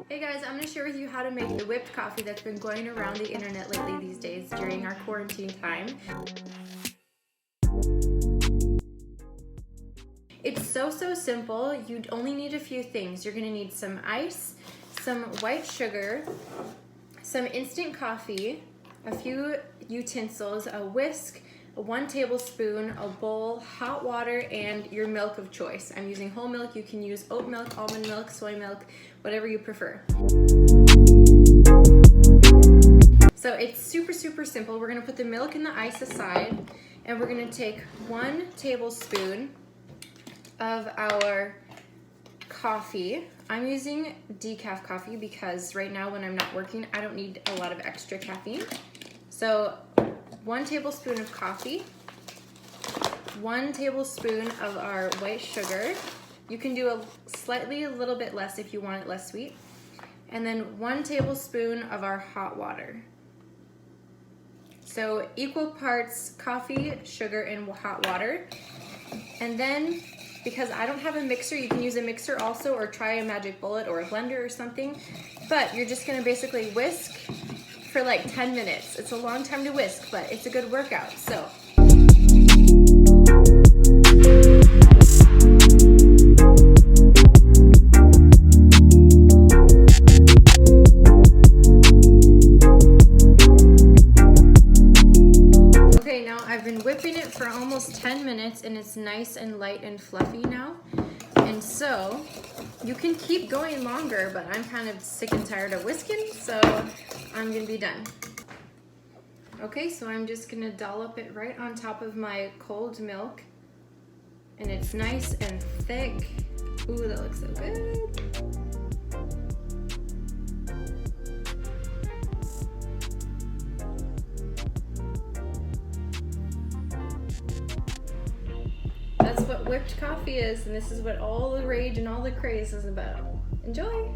Hey guys, I'm going to share with you how to make the whipped coffee that's been going around the internet lately these days during our quarantine time. It's so simple. You only need a few things. You're going to need some ice, some white sugar, some instant coffee, a few utensils, a whisk, 1 tablespoon, a bowl, hot water, and your milk of choice. I'm using whole milk. You can use oat milk, almond milk, soy milk, whatever you prefer. So it's super simple. We're gonna put the milk and the ice aside, and we're gonna take 1 tablespoon of our coffee. I'm using decaf coffee because right now when I'm not working, I don't need a lot of extra caffeine. So 1 tablespoon of coffee, 1 tablespoon of our white sugar. You can do a little bit less if you want it less sweet. And then 1 tablespoon of our hot water. So equal parts coffee, sugar, and hot water. And then, because I don't have a mixer, you can use a mixer also, or try a magic bullet or a blender or something. But you're just gonna basically whisk for like 10 minutes. It's a long time to whisk, but it's a good workout. So. Okay, now I've been whipping it for almost 10 minutes and it's nice and light and fluffy now. And so you can keep going longer, but I'm kind of sick and tired of whisking, so I'm gonna be done. Okay, so I'm just gonna dollop it right on top of my cold milk. And it's nice and thick. Ooh, that looks so good. That's what whipped coffee is, and this is what all the rage and all the craze is about. Enjoy!